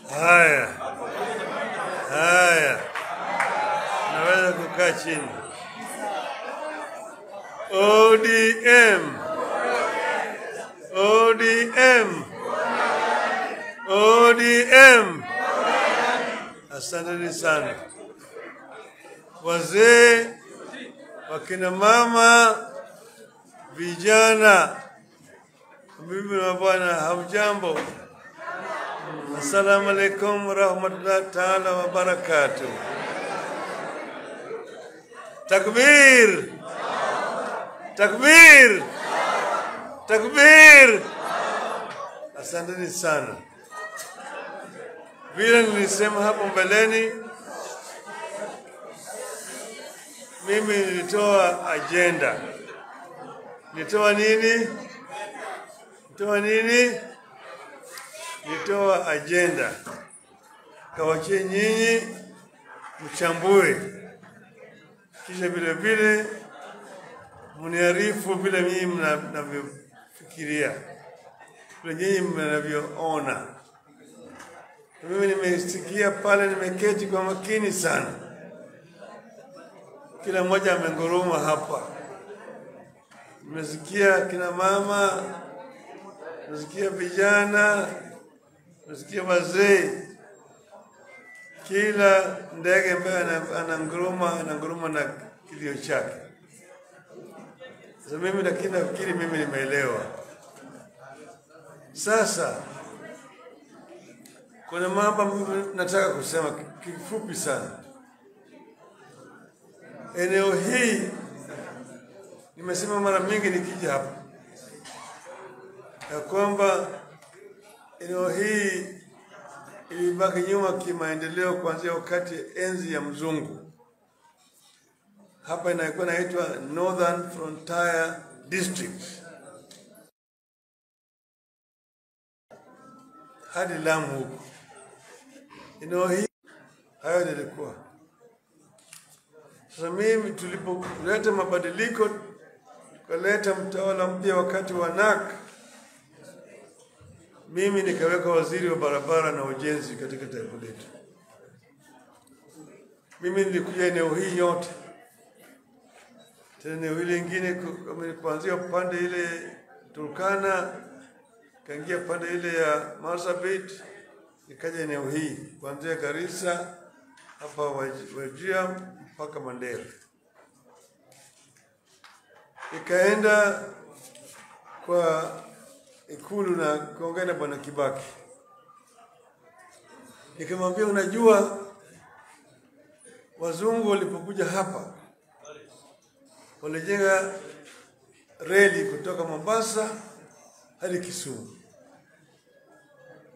Haya. Haya. Naweza kukaa chini. ODM. ODM. ODM. Asanteni sana. Wazee, wakina mama, vijana, bibi na bwana, hamjambo. Assalamu alaikum warahmatullahi ta'ala wa barakatuh. Takbir! Takbir! Takbir! Asanteni sana. Vile nilisema hapo mbeleni, mimi nilitoa agenda. Nilitoa nini? Nilitoa agenda. Kawachie nyinyi mchambue. Kisha vile vile mniarifu vile nyinyi mnavyofikiria. Vile nyinyi mnavyoona. Mimi nimesikia pale, nimeketi kwa makini sana. Kila mmoja amenguruma hapa. Nimesikia kina mama, nimesikia vijana, nimesikia wazee. Kila ndege ambaye ananguruma na kilio chake. Sasa mimi lakini nafikiri mimi nimeelewa. Sasa kuna mambo nataka kusema kifupi sana. Eneo hii nimesema mara mingi nikija hapa ya kwamba eneo hii ilibaki nyuma kimaendeleo kuanzia wakati enzi ya mzungu. Hapa inaitwa Northern Frontier District hadi Lamu huko. Eneo hii hayo nilikuwa. Sasa mimi tulipoleta mabadiliko, tukaleta mtawala mpya wakati wa NAK, mimi nikaweka waziri wa barabara na ujenzi katika taifa letu. Mimi nilikuja eneo hii yote. Tena eneo hili lingine kuanzia upande ile Turkana, kaingia pande ile ya Marsabit, nikaja eneo hii kuanzia Garissa hapa Wajir mpaka Mandera. Nikaenda kwa Ikulu na kuongea na Bwana Kibaki. Nikamwambia, unajua wazungu walipokuja hapa walijenga reli kutoka Mombasa hadi Kisumu.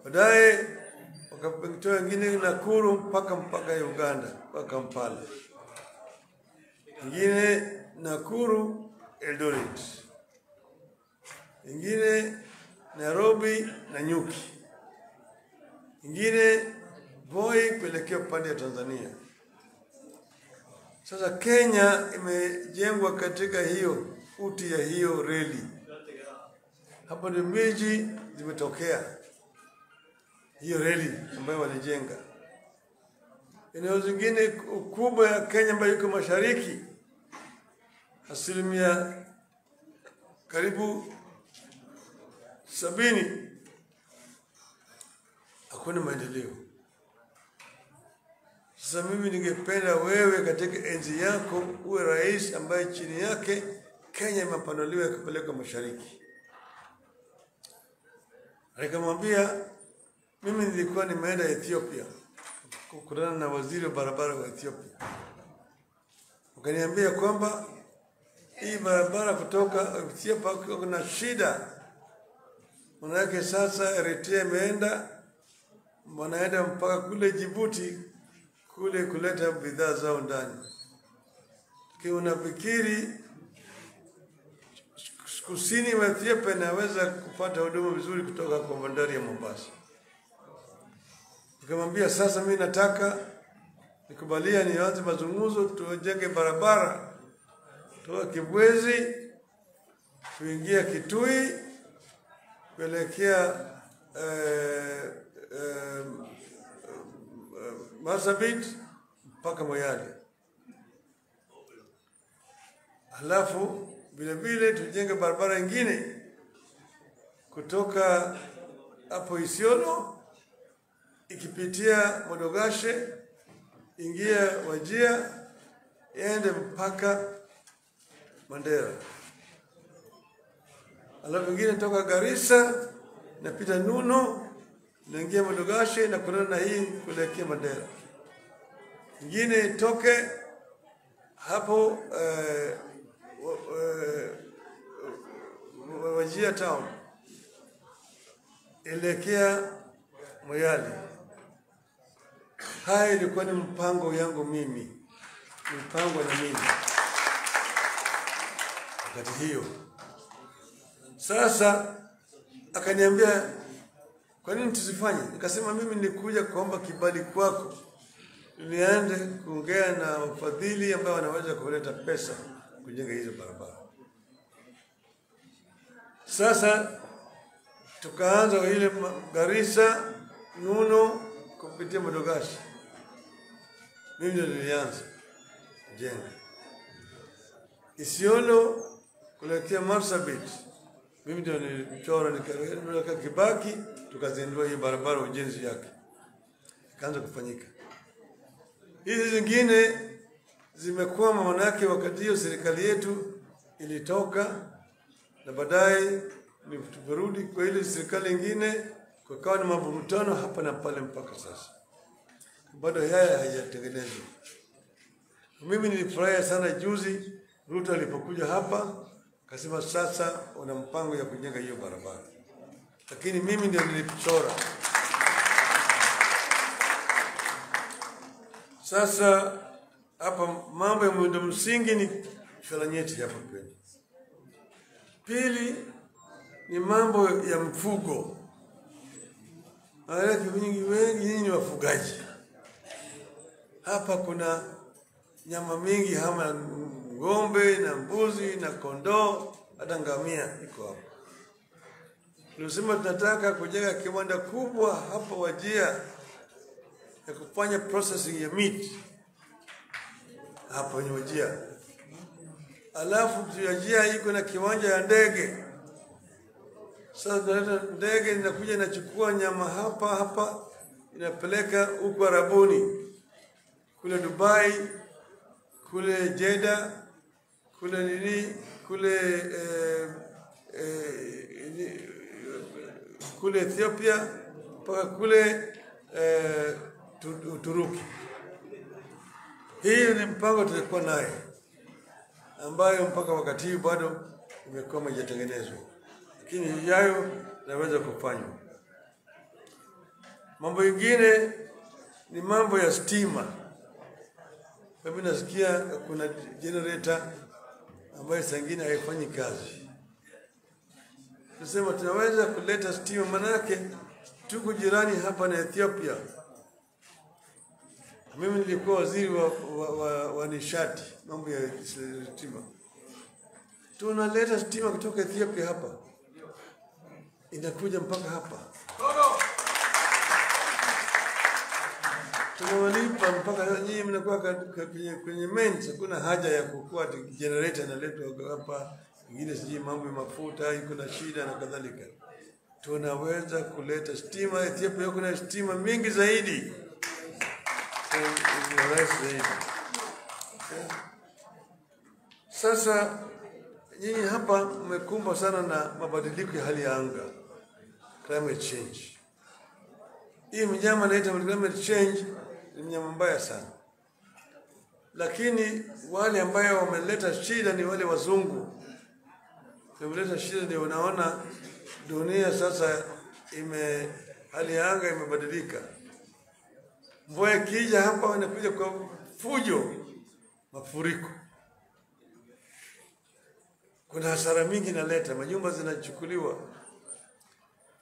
Baadaye wakatoa wengine Nakuru mpaka Uganda, mpaka Kampala. Wengine Nakuru, Eldoret. Wengine Nairobi na Nyuki. Wengine Voi kuelekea upande ya Tanzania. Sasa Kenya imejengwa katika hiyo uti ya hiyo reli. Hapo ndio miji zimetokea. Hiyo reli ambayo walijenga. Eneo zingine kubwa ya Kenya ambayo iko mashariki, asilimia karibu 70 hakuna maendeleo. Sasa mimi ningependa wewe katika enzi yako uwe rais ambaye chini yake Kenya imepanuliwa kupeleka mashariki. Nikamwambia, mimi nilikuwa nimeenda Ethiopia kukutana na waziri wa barabara wa Ethiopia. Wakaniambia kwamba hii barabara kutoka Ethiopia kuna shida. Manake sasa Eritrea imeenda, wanaenda mpaka kule Djibouti kule kuleta bidhaa zao ndani. Kwa unafikiri kusini wa Ethiopia inaweza kupata huduma vizuri kutoka kwa bandari ya Mombasa. Nikamwambia, sasa mimi nataka nikubalia nianze mazungumzo tujenge barabara toka Kibwezi kuingia Kitui kuelekea Marsabit mpaka Moyale. Halafu vile vile tujenge barabara nyingine kutoka hapo Isiolo ikipitia Modogashe, ingia Wajir, iende mpaka Mandera. Halafu ingine toka Garissa napita Nuno, naingia Modogashe na kuna na hii kuelekea Mandera. Ingine toke hapo Wajir town elekea Moyale. Haya ilikuwa ni mpango yangu mimi. Mpango na mimi. Wakati hiyo. Sasa akaniambia kwa nini tusifanye? Nikasema mimi nilikuja kuomba kibali kwako. Niende kuongea na wafadhili ambao wanaweza kuleta pesa kujenga hizo barabara. Sasa tukaanza ile Garissa, Nuno kupitia Modogashe. Mimi ndio nilianza jenga. Isiolo kuelekea Marsabit. Mimi ndio nilichora nikaweka Kibaki, tukazindua hii barabara ujenzi yake. Kaanza kufanyika. Hizi zingine zimekuwa manake wakati hiyo serikali yetu ilitoka na baadaye tumerudi kwa ile serikali nyingine kukawa na mavurutano hapa na pale mpaka sasa. Bado haya hayatengenezwa. Mimi nilifurahia sana juzi Ruto alipokuja hapa akasema sasa una mpango ya kujenga hiyo barabara. Lakini mimi ndio nilichora. Sasa hapa mambo ya muundo msingi ni swala nyeti hapa kwetu. Pili ni mambo ya mfugo. Wale wengi ni wafugaji. Hapa kuna nyama mingi kama ng'ombe na mbuzi na kondoo hata ngamia iko hapa. Tunasema tunataka kujenga kiwanda kubwa hapa Wajir ya kufanya processing ya meat hapa ni Wajir. Alafu Wajir iko na kiwanja ya ndege. Sasa ndege inakuja inachukua nyama hapa inapeleka huko Arabuni, kule Dubai, kule Jeddah, kule Ethiopia mpaka kule Uturuki. Hii ni mpango tulikuwa naye ambayo mpaka wakati huu bado imekuwa haijatengenezwa. Lakini yayo naweza kufanywa. Mambo mengine ni mambo ya stima. Mimi nasikia kuna generator ambayo sangine haifanyi kazi. Tunasema tunaweza kuleta stima manake tuko jirani hapa na Ethiopia. Mimi nilikuwa waziri wa nishati, mambo ya stima. Tunaleta stima kutoka Ethiopia hapa. Inakuja mpaka hapa. Tunawalipa mpaka nyinyi mnakuwa kwenye mains, hakuna haja ya kukua generator inaletwa hapa, ingine siji mambo ya mafuta, iko na shida na kadhalika. Tunaweza kuleta stima. Ethiopia iko na stima mingi zaidi. Sasa nyinyi hapa mmekumbwa sana na mabadiliko ya hali ya anga, climate change. Hii mnyama inaitwa climate change ni mnyama mbaya sana. Lakini wale ambao wameleta shida ni wale wazungu. Wameleta shida ndio unaona dunia sasa hali ya anga imebadilika. Mvua ikija hapa inakuja kwa fujo, mafuriko. Kuna hasara mingi inaleta, manyumba zinachukuliwa.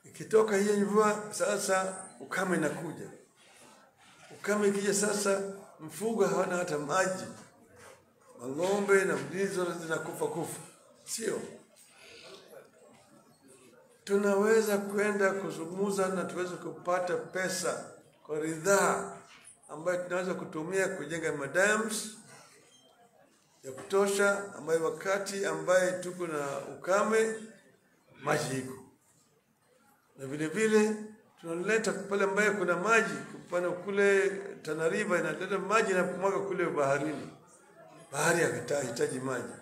Ikitoka hiyo mvua sasa ukame inakuja. Ukame ikija sasa mfugo hawana hata maji. Ng'ombe na mbuzi zinakufa. Sio? Tunaweza kwenda kuzungumza na tuweze kupata pesa kwa ridhaa ambayo tunaweza kutumia kujenga madams ya kutosha, ambayo wakati ambaye tuko na ukame maji iko. Na vile vile tunaleta pale ambaye kuna maji, kupana kule Tana River inaleta maji na kumwaga kule baharini. Bahari inahitaji maji.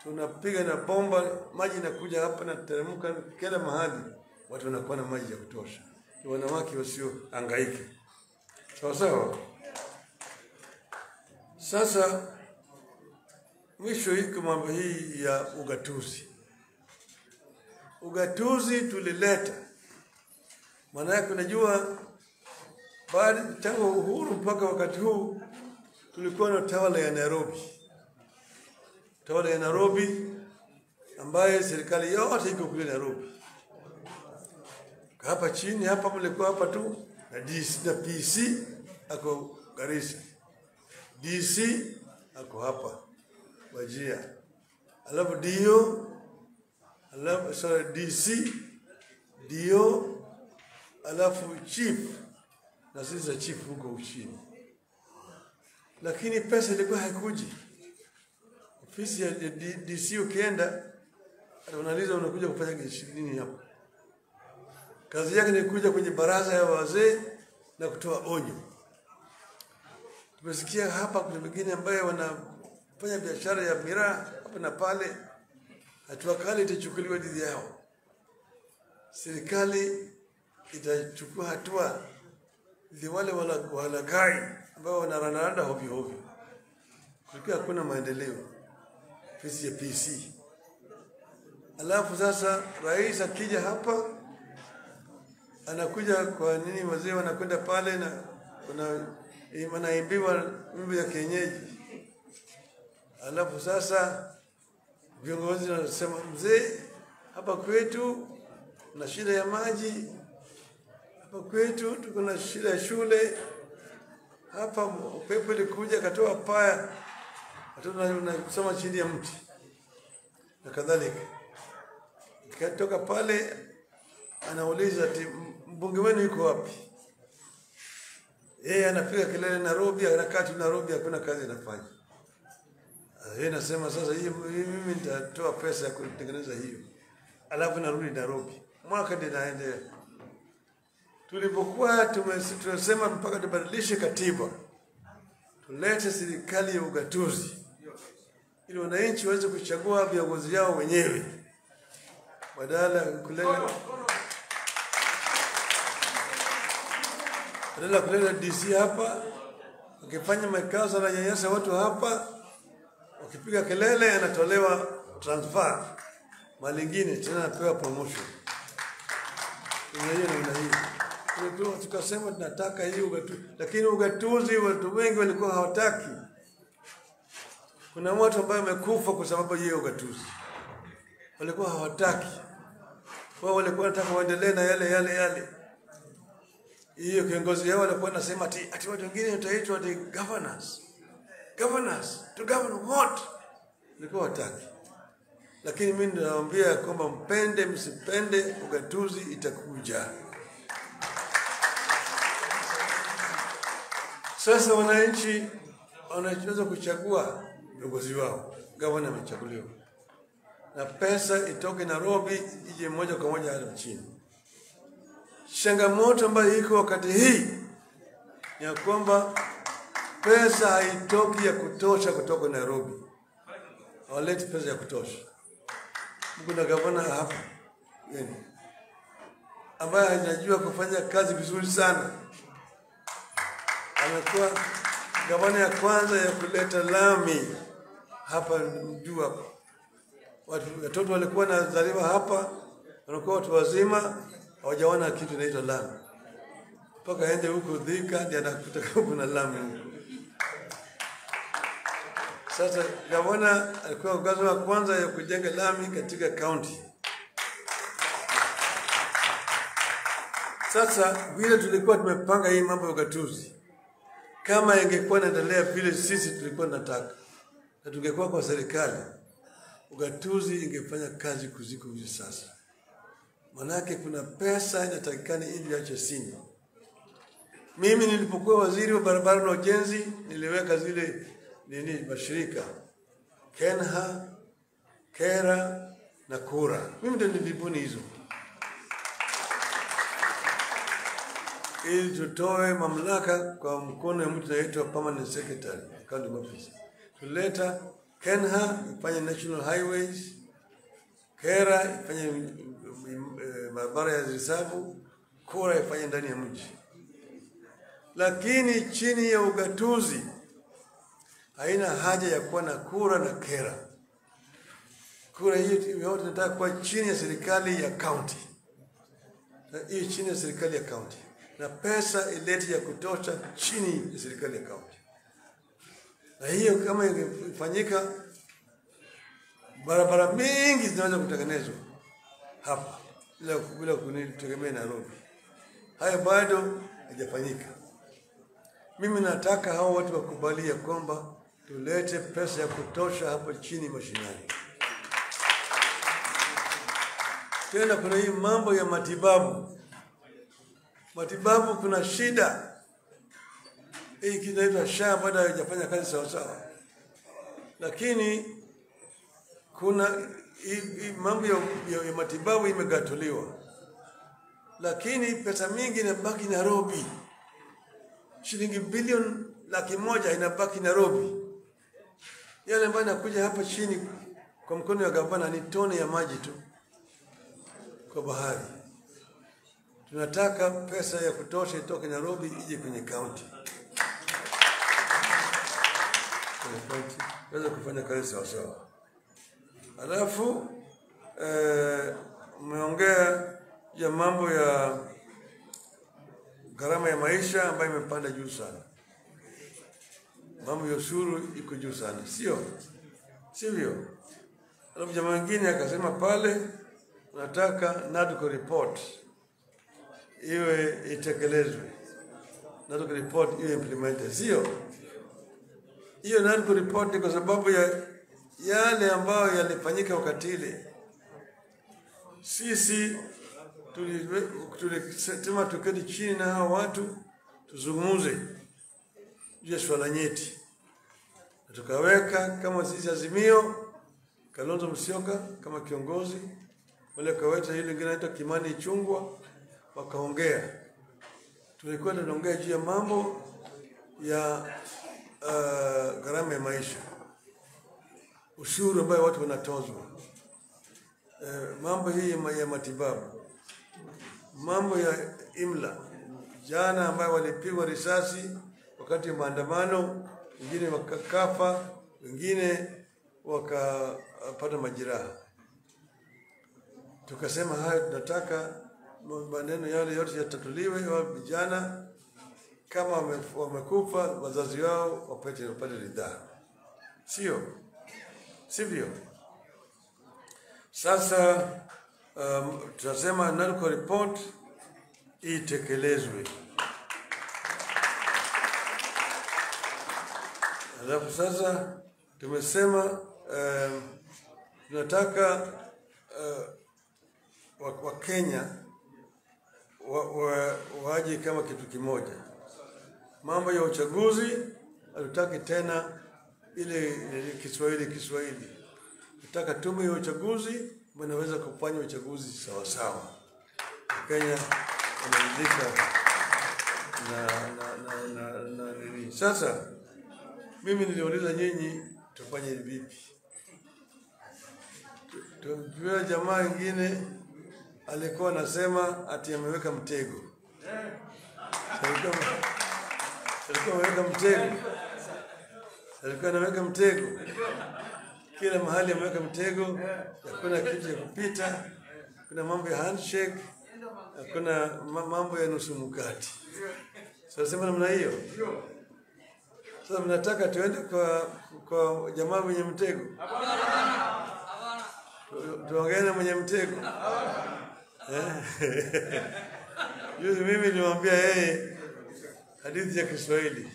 Tunapiga na bomba, maji inakuja hapa na teremka kila mahali, watu wanakuwa na maji ya kutosha. Ni wanawake wasio hangaike. Sawa sawa. Sasa mwisho hiko mambo hii ya ugatuzi. Ugatuzi tulileta. Maana yake unajua baada tangu uhuru mpaka wakati huu tulikuwa na tawala ya Nairobi. Tawala ya Nairobi ambaye serikali yote iko kule Nairobi. Hapa chini hapa mlikuwa hapa tu na DC na PC ako Garissa. DC ako hapa Wajia. Alafu Dio, alafu DC, Dio, alafu chief na sisi chief huko uchini. Lakini pesa ilikuwa haikuji. Ofisi ya DC ukienda unaliza unakuja kufanya nini hapa? Kazi yake ni kuja kwenye baraza ya wazee na kutoa onyo. Tumesikia hapa kuna wengine ambao wanafanya biashara ya miraa hapa na pale, hatua kali itachukuliwa dhidi yao. Serikali itachukua hatua dhidi wale walaghai ambao wanarandaranda hovyo hovyo. Kulikuwa hakuna maendeleo. Ofisi ya PC. Alafu sasa rais akija hapa anakuja kwa nini wazee wanakwenda pale na kuna wanaimbiwa wimbo ya kienyeji. Alafu sasa viongozi wanasema mzee, hapa kwetu na shida ya maji, hapa kwetu tuko na shida ya shule, hapa upepo ilikuja katoa paya, watoto wanasoma chini ya mti na kadhalika. Katoka pale anauliza ati mbunge wenu yuko wapi? Yeye anapiga kelele Nairobi, anakati Nairobi, hakuna kazi anafanya. Yeye anasema sasa mimi nitatoa pesa ya kutengeneza hiyo. Alafu narudi Nairobi. Mwaka ndio naendelea. Tulipokuwa tumesema mpaka tubadilishe katiba, tulete serikali ya ugatuzi ili wananchi waweze kuchagua viongozi yao wenyewe badala kuleta DC hapa ukifanya makazo na nyanyasa watu hapa, ukipiga kelele anatolewa transfer mali nyingine tena anapewa promotion. Hiyo tukasema tunataka hii ugatuzi, lakini ugatuzi watu wengi walikuwa hawataki. Kuna watu ambao wamekufa kwa sababu hiyo ugatuzi. Walikuwa hawataki. Wao walikuwa wanataka waendelee na yale. Hiyo kiongozi wao walikuwa wanasema ati watu wengine wataitwa the governors. Governors to govern what? Walikuwa hawataki. Lakini mimi ninawaambia kwamba mpende msipende ugatuzi itakuja. Sasa wananchi wanaweza kuchagua viongozi wao. Gavana amechaguliwa. Na pesa itoke Nairobi ije moja kwa moja hadi chini. Changamoto ambayo iko wakati hii ya kwamba pesa haitoki ya kutosha kutoka Nairobi. Hawaleti pesa ya kutosha. Kuna gavana hapa ambaye anajua kufanya kazi vizuri sana. Amekuwa gavana ya kwanza ya kuleta lami hapa mjua hapa. Watoto walikuwa wanazaliwa hapa, walikuwa watu wazima, hawajaona kitu inaitwa lami. Mpaka aende huko Thika ndiye anakuta kuna lami huko. Sasa gavana alikuwa gavana wa kwanza ya kujenga lami katika county. Sasa vile tulikuwa tumepanga hii mambo ya ugatuzi, kama ingekuwa inaendelea vile sisi tulikuwa tunataka na tungekuwa kwa serikali, ugatuzi ingefanya kazi kuziko hivi sasa. Manake kuna pesa inatakikana ili ache sini. Mimi nilipokuwa waziri wa barabara na ujenzi niliweka zile mashirika KENHA, KERA na KURA. Mimi ndio nilibuni hizo, ili tutoe mamlaka kwa mkono ya mtu anaitwa permanent secretary county office. Tuleta KENHA ifanye national highways, KERA ifanye barabara ya risabu, KURA ifanye ndani ya mji. Lakini chini ya ugatuzi haina haja ya kuwa na KURA na KERA. KURA hiyo yote nataka kuwa chini ya serikali ya county. Na hiyo chini ya serikali ya county. Na pesa ilete ya kutosha chini ya serikali ya county. Na hiyo kama ifanyika, barabara mingi zinaweza kutengenezwa hapa bila kutegemea Nairobi. Hayo bado hajafanyika. Mimi nataka hao watu wakubalia kwamba tulete pesa ya kutosha hapa chini mashinani. Tena kuna hii mambo ya matibabu. Matibabu kuna shida. Hii kinaitwa SHA bado haijafanya kazi sawa sawa. Lakini kuna hii mambo ya matibabu imegatuliwa. Lakini pesa mingi inabaki Nairobi. Shilingi bilioni 100 inabaki Nairobi. Yale ambayo inakuja hapa chini kwa mkono wa gavana ni tone ya maji tu kwa bahari. Tunataka pesa ya kutosha itoke Nairobi ije kwenye county. Weza kufanya kazi sawa sawa. Alafu umeongea ya mambo ya gharama ya maisha ambayo imepanda juu sana. Mambo ya ushuru iko juu sana, sivyo? Alafu jamaa mwingine akasema pale nataka NADCO report iwe itekelezwe. NADCO report iwe implemented, sio? Hiyo NADCO report kwa sababu ya yale ambayo yalifanyika wakati ile. Sisi tulisema tuketi chini na hao watu tuzungumze juu ya swala nyeti. Tukaweka kama sisi Azimio Kalonzo Musyoka kama kiongozi, wale kaweta ile ingine inaitwa Kimani Ichung'wah wakaongea. Tulikuwa tunaongea juu ya mambo ya gharama ya maisha, ushuru ambao watu wanatozwa, mambo hii ya matibabu, mambo ya imla, jana ambao walipigwa risasi wakati wa maandamano, wengine wakakafa, wengine wakapata majeraha. Tukasema hayo tunataka maneno yale yote yatatuliwe, wao vijana kama wamekufa wazazi wao wapate ridhaa. Sivyo? Sasa tunasema NADCO report itekelezwe. Alafu sasa tumesema tunataka wa Kenya waje kama kitu kimoja. Mambo ya uchaguzi hatutaki tena ile Kiswahili. Tunataka tume ya uchaguzi wanaweza kufanya uchaguzi sawa sawa. Kenya inaridhika na nini. Sasa mimi niliuliza nyinyi tufanye vipi? Tukiwa jamaa wengine alikuwa anasema ati ameweka mtego. Alikuwa anaweka mtego. Kila mahali ameweka mtego, hakuna kitu ya kupita, kuna mambo ya handshake, kuna mambo ya nusu mkate. Sasa sema namna hiyo. Sasa mnataka tuende kwa jamaa mwenye mtego? Tuongee na mwenye mtego? Yuzi mimi nilimwambia yeye hadithi ya Kiswahili.